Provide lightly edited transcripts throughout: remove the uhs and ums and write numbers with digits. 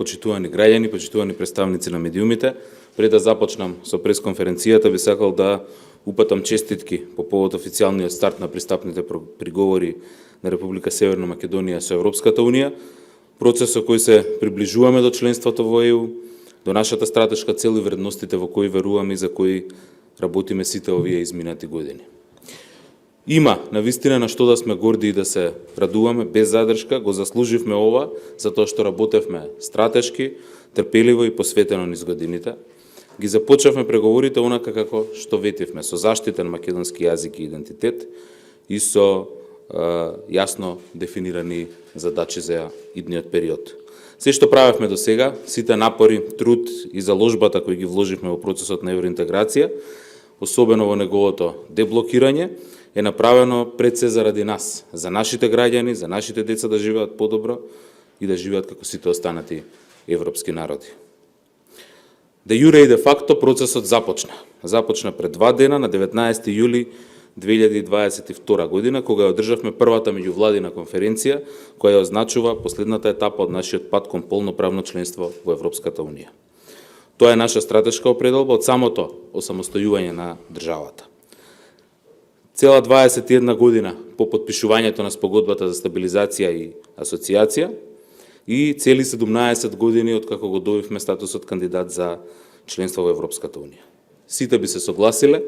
почитувани граѓани, почитувани представници на медиумите, пред да започнам со пресконференцијата, би сакал да упатам честитки по повод официјалниот старт на пристапните приговори на Република Северна Македонија со Европската Унија, процес со кој се приближуваме до членството во ЕУ, до нашата стратешка цел и вредностите во кои веруваме и за кои работиме сите овие изминати години. Има навистина на што да сме горди и да се радуваме без задршка, го заслуживме ова, затоа што работевме стратешки, трпеливо и посветено низ годините. Ги започнавме преговорите онака како што ветивме, со заштитен македонски јазик и идентитет и со јасно дефинирани задачи за идниот период. Се што правевме до сега, сите напори, труд и заложбата кои ги вложивме во процесот на евроинтеграција, особено во неговото деблокирање, е направено пред се заради нас, за нашите граѓани, за нашите деца да живеат подобро и да живеат како сите останати европски народи. Де јуре и де факто процесот започна. Започна пред 2 дена, на 19 јули 2022 година, кога одржавме првата меѓувладина конференција, која означува последната етапа од нашиот пат кон полноправно членство во Европската Унија. Тоа е наша стратешка определба од самото осамостојување на државата. Цела 21 година по подпишувањето на спогодбата за стабилизација и асоциација и цели 17 години од како го добивме статусот кандидат за членство во Европската Унија. Сите би се согласиле,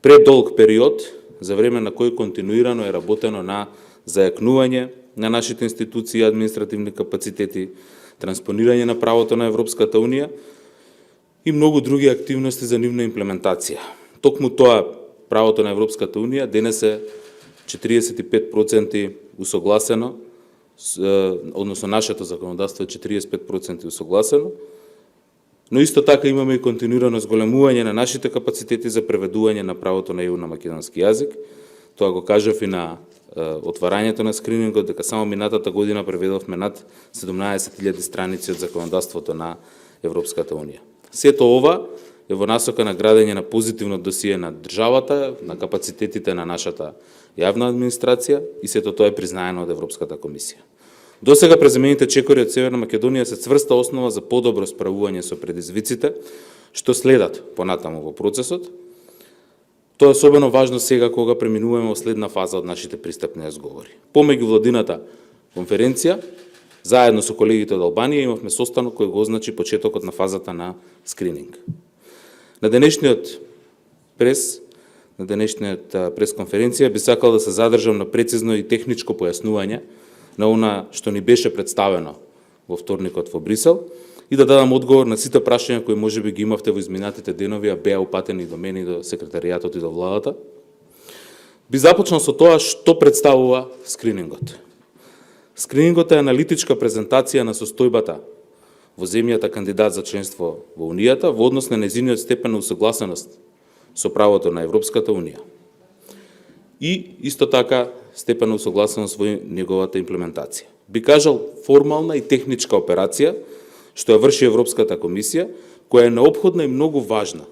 предолг период за време на кој континуирано е работено на зајакнување на нашите институции и административни капацитети, транспонирање на правото на Европската Унија и многу други активности за нивна имплементација. Токму тоа правото на Европската Унија денес е 45% усогласено, односно нашето законодавство е 45% усогласено, но исто така имаме и континуирано зголемување на нашите капацитети за преведување на правото на ЕУ на македонски јазик. Тоа го кажав и на отварањето на скринингот, дека само минатата година преведовме над 17.000 страници од законодавството на Европската Унија. Сето ова е во насока на градење на позитивно досие на државата, на капацитетите на нашата јавна администрација и сето тоа е признаено од Европската комисија. До сега преземените чекори од Северна Македонија се цврста основа за подобро справување со предизвиците што следат понатаму во процесот. Тоа е особено важно сега кога преминуваме во следна фаза од нашите пристапни разговори. По меѓувладината конференција, заедно со колегите од Албанија, имавме состанок кој го означи почетокот на фазата на скрининг. На денешниот пресконференција би сакал да се задржам на прецизно и техничко појаснување на она што ни беше представено во вторникот во Брисел и да дадам одговор на сите прашања кои можеби ги имавте во изминатите денови, а беа упатени до мене и до секретаријатот и до владата. Би започнал со тоа што представува скринингот. Скринингот е аналитичка презентација на состојбата во земјата кандидат за членство во Унијата во однос на нејзиниот степен на усогласеност со правото на Европската Унија. И исто така степен на усогласеност во неговата имплементација. Би кажал формална и техничка операција што ја врши Европската комисија, која е неопходна и многу важна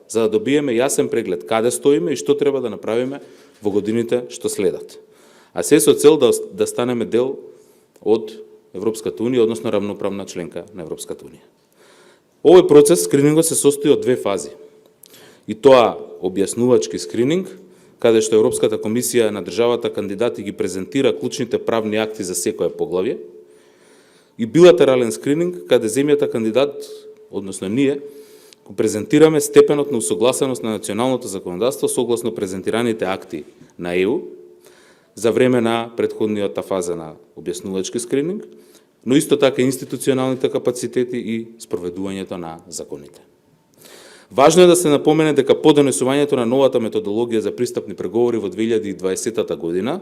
за да добиеме јасен преглед каде стоиме и што треба да направиме во годините што следат. А се со цел да станеме дел од Европската Унија, односно равноправна членка на Европската Унија. Овој процес, скринингот, се состои од 2 фази. И тоа објаснувачки скрининг, каде што Европската комисија на државата кандидати ги презентира клучните правни акти за секое поглавје, и билатерален скрининг, каде земјата кандидат, односно ние, го презентираме степенот на усогласеност на националното законодавство согласно презентираните акти на ЕУ за време на претходниот фаза на објаснувачки скрининг, но исто така институционалните капацитети и спроведувањето на законите. Важно е да се напомене дека по донесувањето на новата методологија за пристапни преговори во 2020 година,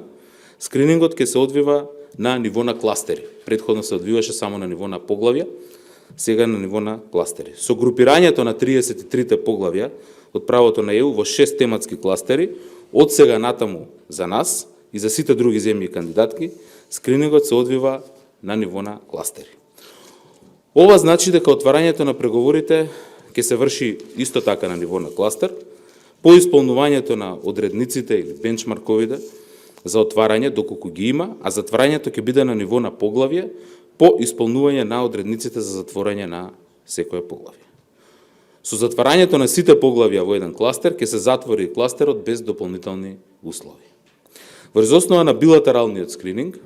скринингот ќе се одвива на ниво на кластери. Претходно се одвиваше само на ниво на поглавја, сега на ниво на кластери. Со групирањето на 33 поглавја од правото на ЕУ во 6 тематски кластери, од сега натаму за нас и за сите други земји кандидатки, скринингот се одвива на ниво на кластери. Ова значи дека отварањето на преговорите ќе се врши исто така на ниво на кластер, по исполнувањето на одредниците или бенчмарковите за отварање доколку ги има, а затварањето ќе биде на ниво на поглавје по исполнување на одредниците за затворање на секое поглавје. Со затварањето на сите поглавја во еден кластер ќе се затвори кластерот без дополнителни услови. Врз основа на билатералниот скрининг,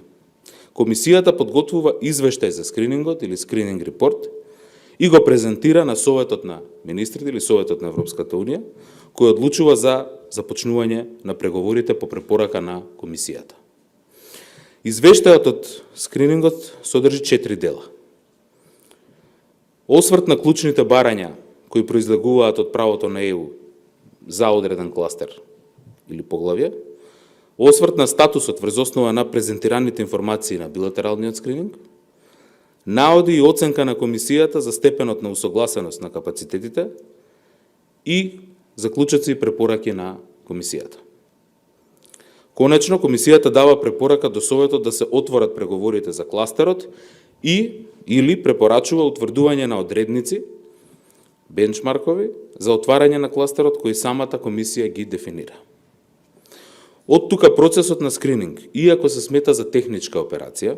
комисијата подготвува извештај за скринингот или скрининг репорт и го презентира на Советот на министрите или Советот на Европската Унија, кој одлучува за започнување на преговорите по препорака на комисијата. Извештајот од скринингот содржи 4 дела. Осврт на клучните барања кои произлегуваат од правото на ЕУ за одреден кластер или поглавје, осврт на статусот врз основа на презентираните информации на билатералниот скрининг, наоди и оценка на комисијата за степенот на усогласеност на капацитетите и заклучоци и препораки на комисијата. Конечно, комисијата дава препорака до Советот да се отворат преговорите за кластерот и или препорачува утврдување на одредници, бенчмаркови, за отварање на кластерот кои самата комисија ги дефинира. Од тука процесот на скрининг, иако се смета за техничка операција,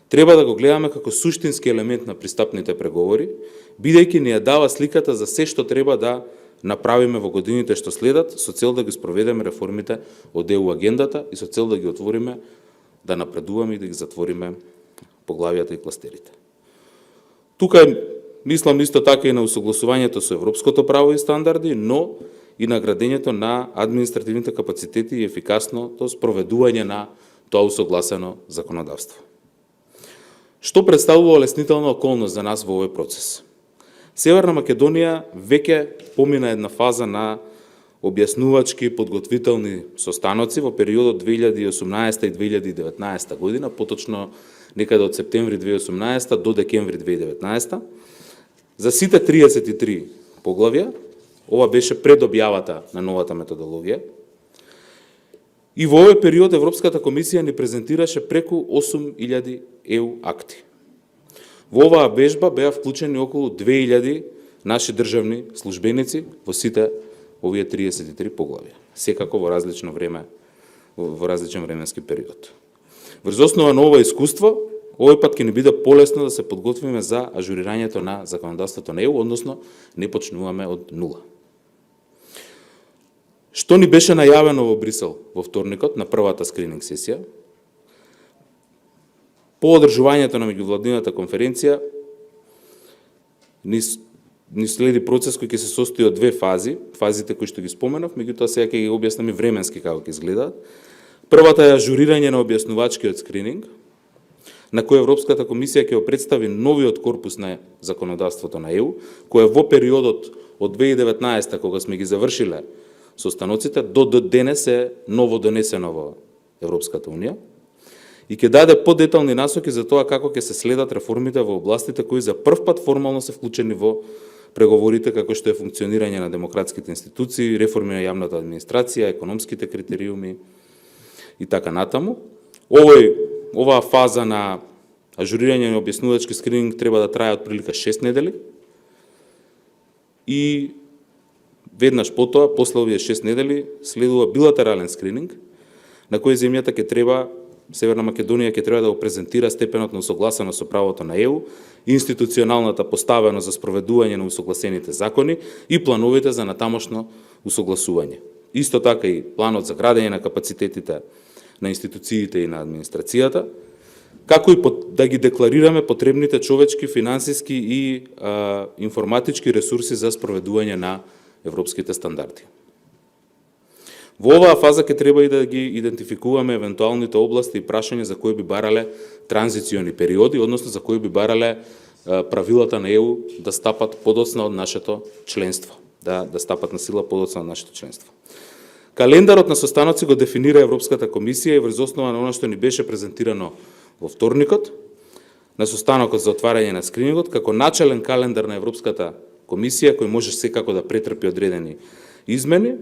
треба да го гледаме како суштински елемент на пристапните преговори, бидејќи ни ја дава сликата за се што треба да направиме во годините што следат, со цел да ги спроведеме реформите од ЕУ агендата и со цел да ги отвориме, да напредуваме и да ги затвориме поглавјата и кластерите. Тука мислам исто така и на усогласувањето со европското право и стандарди, но и на градењето на административните капацитети и ефикасното спроведување на тоа усогласено законодавство. Што представува олеснителна околност за нас во овој процес? Северна Македонија веќе помина една фаза на објаснувачки подготвителни состаноци во периодот 2018 и 2019 година, поточно некаде од септември 2018 до декември 2019. За сите 33 поглавја, ова беше пред објавата на новата методологија, и во овој период Европската комисија ни презентираше преку 8000 ЕУ акти. Во оваа бежба беа вклучени околу 2000 наши државни службеници во сите овие 33 поглавја, секако во различно време, во различен временски период. Врз основа на ова искуство, овој пат ќе ни биде полесно да се подготвиме за ажурирањето на законодавството на ЕУ, односно не почнуваме од нула. Што ни беше најавено во Брисел во вторникот на првата скрининг сесија? По одржувањето на меѓувладината конференција ни следи процес кој ќе се состои од две фази, фазите кои што ги споменав, меѓутоа сега ќе ги објаснам и временски како ќе изгледаат. Првата е ажурирање на објаснувачкиот скрининг, на кој Европската комисија ќе представи новиот корпус на законодавството на ЕУ, кој во периодот од 2019 кога сме ги завршиле состаноците до денес е ново донесено во Европската Унија и ќе даде подетални насоки за тоа како ќе се следат реформите во областите кои за прв пат формално се вклучени во преговорите, како што е функционирање на демократските институции, реформи на јавната администрација, економските критериуми и така натаму. Оваа фаза на ажурирање на објаснувачки скрининг треба да трае отприлика 6 недели и веднаш потоа, после овие 6 недели, следува билатерален скрининг, на кој земјата ќе треба, Северна Македонија ќе треба да го презентира степенот на усогласеност со правото на ЕУ, институционалната поставеност за спроведување на усогласените закони и плановите за натамошно усогласување. Исто така и планот за градење на капацитетите на институциите и на администрацијата, како и да ги декларираме потребните човечки, финансиски и информатички ресурси за спроведување на европските стандарди. Во оваа фаза ќе треба и да ги идентификуваме евентуалните области и прашања за кои би барале транзициони периоди, односно за кои би барале правилата на ЕУ да стапат подоцна од нашето членство, да стапат на сила подоцна од нашето членство. Календарот на состаноци го дефинира Европската комисија и врз основа на она што ни беше презентирано во вторникот, на состанокот за отварање на скринингот, како начален календар на Европската комисија, кој може секако да претрпи одредени измени,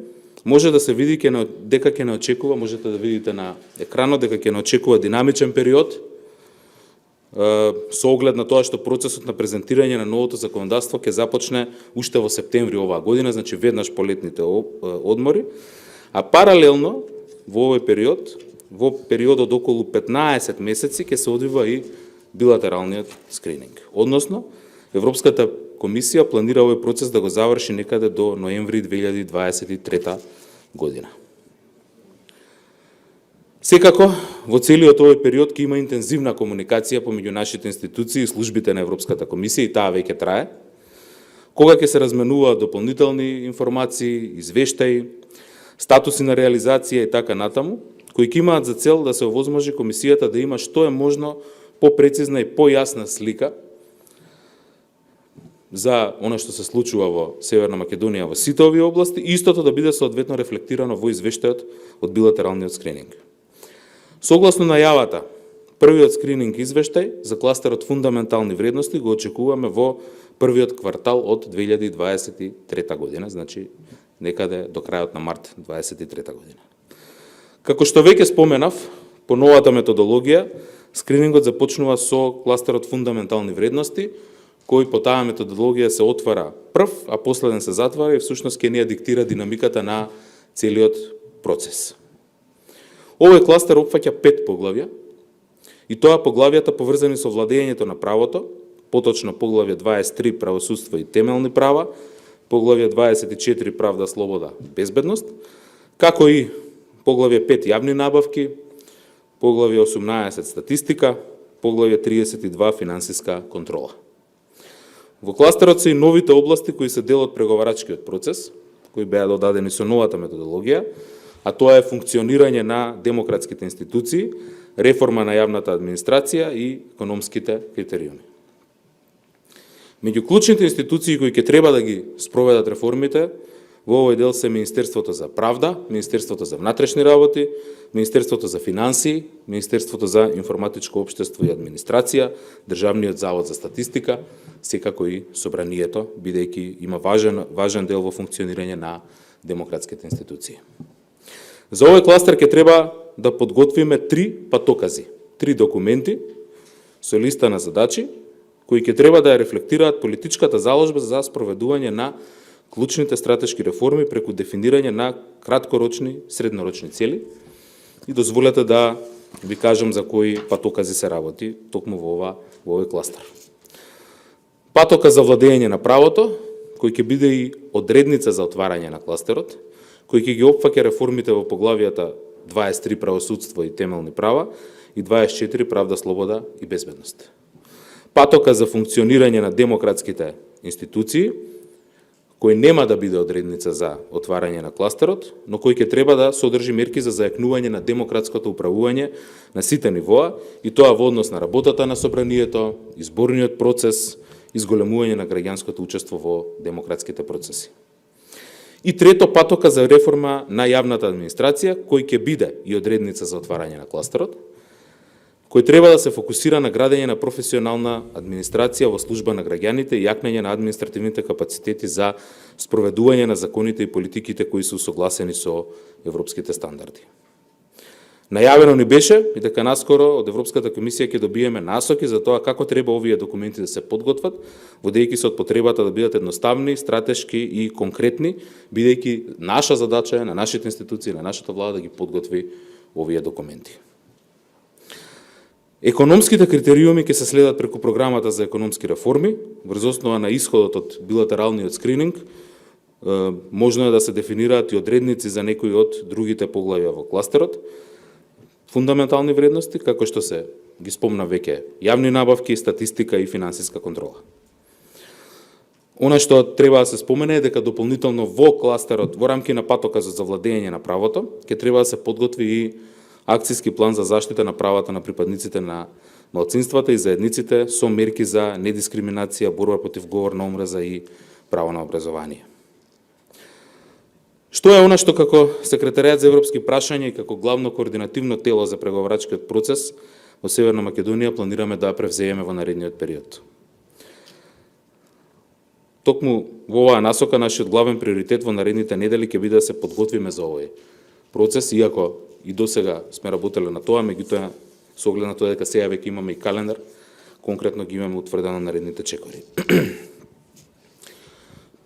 може да се види дека ќе не очекува, можете да видите на екранот, дека ќе не очекува динамичен период, со оглед на тоа што процесот на презентирање на новото законодавство ќе започне уште во септември оваа година, значи веднаш по летните одмори, а паралелно во овој период, во период од околу 15 месеци ќе се одвива и билатералниот скрининг. Односно, Европската комисија планира овој процес да го заврши некаде до ноември 2023 година. Секако, во целиот овој период ќе има интензивна комуникација помеѓу нашите институции и службите на Европската комисија и таа веќе трае, кога ќе се разменуваат дополнителни информации, извештаи, статуси на реализација и така натаму, кои ќе имаат за цел да се овозможи комисијата да има што е можно попрецизна и појасна слика за она што се случува во Северна Македонија во сите овие области, и истото да биде соодветно рефлектирано во извештајот од билатералниот скрининг. Согласно најавата, првиот скрининг извештај за кластерот фундаментални вредности го очекуваме во првиот квартал од 2023 година, значи некаде до крајот на март 2023 година. Како што веќе споменав, по новата методологија, скринингот започнува со кластерот фундаментални вредности, кој по таа методологија се отвара прв, а последен се затвара и всушност ќе ни диктира динамиката на целиот процес. Овој кластер опфаќа 5 поглавја, и тоа поглавјата поврзани со владењето на правото, поточно поглавје 23 правосудство и темелни права, поглавје 24 правда, слобода, безбедност, како и поглавје 5 јавни набавки, поглавје 18 статистика, поглавје 32 финансиска контрола. Во кластерот се и новите области кои се дел од преговарачкиот процес, кои беа додадени со новата методологија, а тоа е функционирање на демократските институции, реформа на јавната администрација и економските критериуми. Меѓу клучните институции кои ќе треба да ги спроведат реформите, во овој дел се Министерството за правда, Министерството за внатрешни работи, Министерството за финансии, Министерството за информатичко општество и администрација, Државниот завод за статистика, секако и собранието, бидејќи има важен дел во функционирање на демократските институции. За овој кластер ќе треба да подготвиме 3 патокази, 3 документи со листа на задачи, кои ќе треба да ја рефлектираат политичката заложба за спроведување на клучните стратешки реформи преку дефинирање на краткорочни, среднорочни цели, и дозволете да ви кажам за кои патокази се работи токму во овој кластер. Патоказ за владење на правото, кој ќе биде и одредница за отварање на кластерот, кој ќе ги опфаќа реформите во поглавијата 23 правосудство и темелни права и 24 правда, слобода и безбедност. Патоказ за функционирање на демократските институции, кој нема да биде одредница за отварање на кластерот, но кој ќе треба да содржи мерки за зајакнување на демократското управување на сите нивоа, и тоа во однос на работата на собранието, изборниот процес, изголемување на граѓанското учество во демократските процеси. И трето, патока за реформа на јавната администрација, кој ќе биде и одредница за отварање на кластерот, кој треба да се фокусира на градење на професионална администрација во служба на граѓаните и јакнење на административните капацитети за спроведување на законите и политиките кои се усогласени со европските стандарди. Најавено ни беше и дека наскоро од Европската комисија ќе добиеме насоки за тоа како треба овие документи да се подготват, водејќи се од потребата да бидат едноставни, стратешки и конкретни, бидејќи наша задача е на нашите институции, на нашата влада да ги подготви овие документи. Економските критериуми ќе се следат преку програмата за економски реформи, врз основа на исходот од билатералниот скрининг. Можно е да се дефинираат и одредници за некои од другите поглавја во кластерот. Фундаментални вредности, како што се ги спомна веќе, јавни набавки, статистика и финансиска контрола. Она што треба да се спомене е дека дополнително во кластерот, во рамки на патоказот за владење на правото, ќе треба да се подготви и акцијски план за заштита на правата на припадниците на малцинствата и заедниците со мерки за недискриминација, борба против говор на омраза и право на образование. Што е она што како Секретаријат за европски прашања и како главно координативно тело за преговарачкиот процес во Северна Македонија планираме да превзееме во наредниот период? Токму во оваа насока нашиот главен приоритет во наредните недели ќе биде да се подготвиме за овој процес, иако и досега сме работеле на тоа, меѓутоа со оглед на тоа дека сега веќе имаме и календар, конкретно ги имаме утврдено наредните чекори.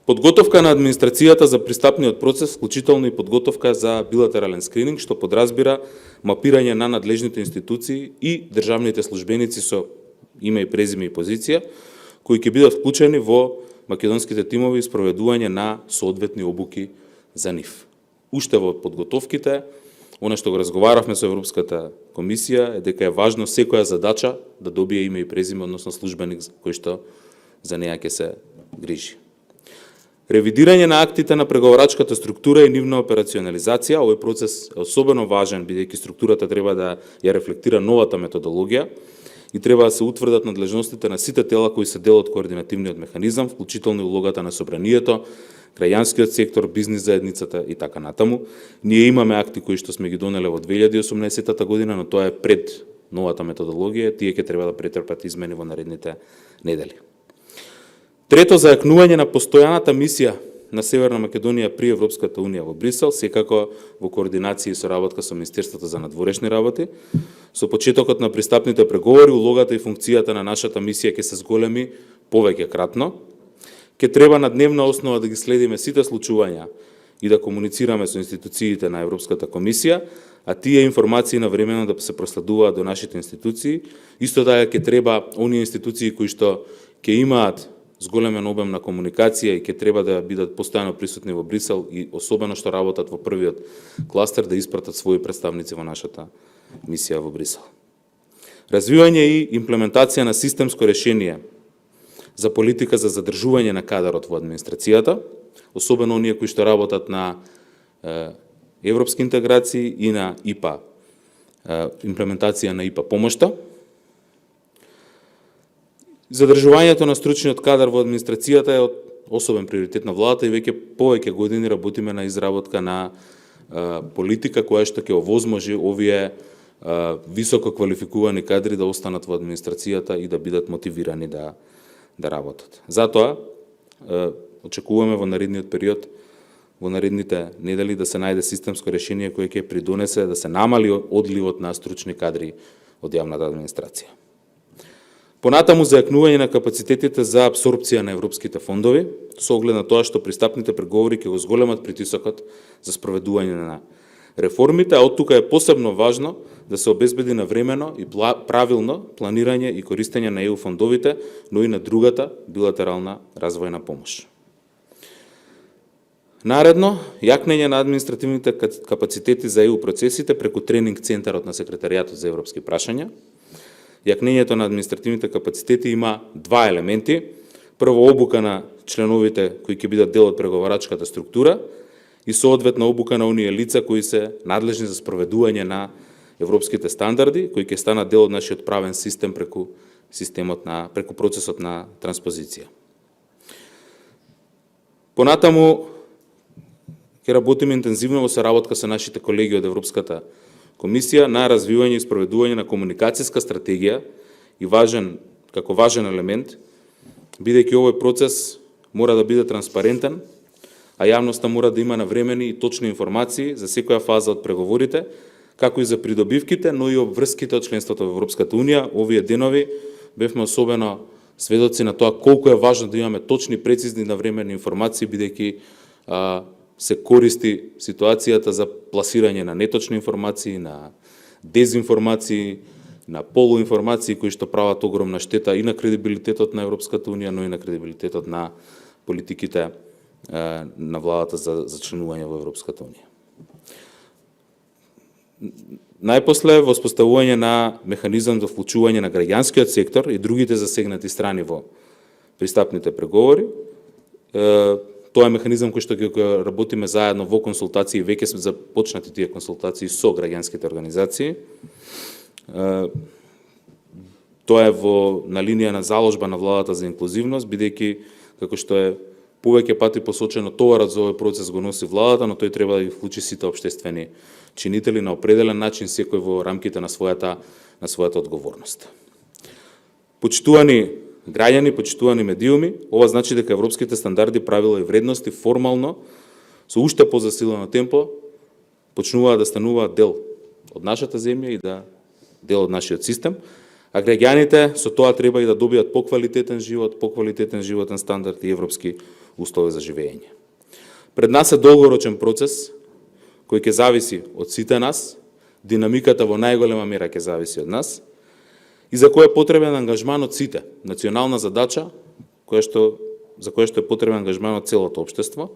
Подготовка на администрацијата за пристапниот процес, вклучително и подготовка за билатерален скрининг, што подразбира мапирање на надлежните институции и државните службеници со име и презиме и позиција, кои ќе бидат вклучени во македонските тимови и спроведување на соодветни обуки за нив. Уште во подготовките, она што го разговаравме со Европската комисија е дека е важно секоја задача да добие име и презиме, односно службеник кој што за неја ќе се грижи. Ревидирање на актите на преговарачката структура и нивна операционализација. Овој процес е особено важен, бидејќи структурата треба да ја рефлектира новата методологија и треба да се утврдат надлежностите на сите тела кои се дел од координативниот механизам, вклучително и улогата на собранието, граѓанскиот сектор, бизнис заедницата и така натаму. Ние имаме акти кои што сме ги донеле во 2018 година, но тоа е пред новата методологија, тие ќе треба да претрпат измени во наредните недели. Трето, зајакнување на постојаната мисија на Северна Македонија при Европската Унија во Брисел, секако во координација и соработка со Министерството за надворешни работи. Со почетокот на пристапните преговори, улогата и функцијата на нашата мисија ќе се зголеми повеќе кратно. Ќе треба на дневна основа да ги следиме сите случувања и да комуницираме со институциите на Европската комисија, а тие информации навремено да се проследуваат до нашите институции. Исто така ќе треба оние институции кои што ќе имаат зголемен обем на комуникација и ќе треба да бидат постојано присутни во Брисел и особено што работат во првиот кластер да испратат своји представници во нашата мисија во Брисел. Развивање и имплементација на системско решение за политика за задржување на кадарот во администрацијата, особено оние кои што работат на европски интеграции и на ИПА, имплементација на ИПА помошта. Задржувањето на стручниот кадар во администрацијата е од особен приоритет на владата и веќе повеќе години работиме на изработка на политика која што ќе овозможи овие високо квалификувани кадри да останат во администрацијата и да бидат мотивирани да работат. Затоа очекуваме во наредниот период, во наредните недели да се најде системско решение кое ќе придонесе да се намали одливот на стручни кадри од јавната администрација. Понатаму зајакнување на капацитетите за апсорбција на европските фондови, со оглед на тоа што пристапните преговори ќе го зголемат притисокот за спроведување на реформите, а од тука е посебно важно да се обезбеди навремено и правилно планирање и користење на ЕУ фондовите, но и на другата билатерална развојна помош. Наредно, јакнење на административните капацитети за ЕУ процесите преку тренинг центарот на Секретаријатот за европски прашања. Јакнењето на административните капацитети има два елементи. Прво, обука на членовите кои ќе бидат дел од преговарачката структура и соодветна обука на оние лица кои се надлежни за спроведување на европските стандарди, кои ќе станат дел од нашиот правен систем преку процесот на транспозиција. Понатаму ќе работиме интензивно во соработка со нашите колеги од Европската комисија на развивање и спроведување на комуникацијска стратегија и како важен елемент, бидејќи овој процес мора да биде транспарентен, а јавноста мора да има навремени и точни информации за секоја фаза од преговорите, како и за придобивките, но и обврските од членството во Европската Унија. Овие денови бевме особено сведоци на тоа колку е важно да имаме точни, прецизни, навремени информации, бидејќи се користи ситуацијата за пласирање на неточни информации, на дезинформации, на полуинформации кои што прават огромна штета и на кредибилитетот на Европската Унија, но и на кредибилитетот на политиките на владата за членување во Европската Унија. Најпосле, воспоставување на механизам за вклучување на граѓанскиот сектор и другите засегнати страни во пристапните преговори. Тоа е механизам кој што ќе работиме заедно во консултации, веќе сме започнати тие консултации со граѓанските организации. Тоа е на линија на заложба на владата за инклузивност, бидејќи, како што е повеќе пати посочено, товарот за овој процес го носи владата, но тој треба да ги вклучи сите општествени чинители на определен начин, секој во рамките на својата одговорност. Почитувани граѓани, почитувани медиуми, ова значи дека европските стандарди, правила и вредности формално, со уште позасилено темпо, почнуваат да стануваат дел од нашата земја и дел од нашиот систем, а граѓаните со тоа треба и да добијат поквалитетен животен стандард и европски услови за живење. Пред нас е долгорочен процес кој ќе зависи од сите нас, динамиката во најголема мера ќе зависи од нас и за која е потребен ангажман од сите. Национална задача за која што е потребен ангажман од целото општество,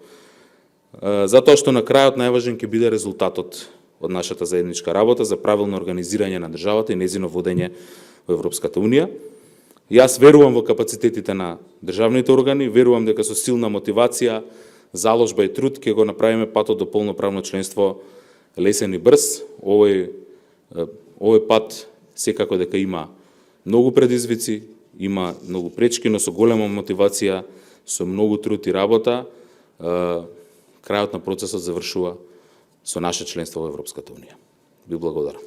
затоа што на крајот најважен ќе биде резултатот од нашата заедничка работа за правилно организирање на државата и нејзино водење во Европската Унија. Јас верувам во капацитетите на државните органи, верувам дека со силна мотивација, заложба и труд ќе го направиме патот до полноправно членство лесен и брз. Овој пат секако дека има многу предизвици, има многу пречки, но со голема мотивација, со многу труд и работа, крајот на процесот завршува со наше членство во Европската Унија. Ви благодарам.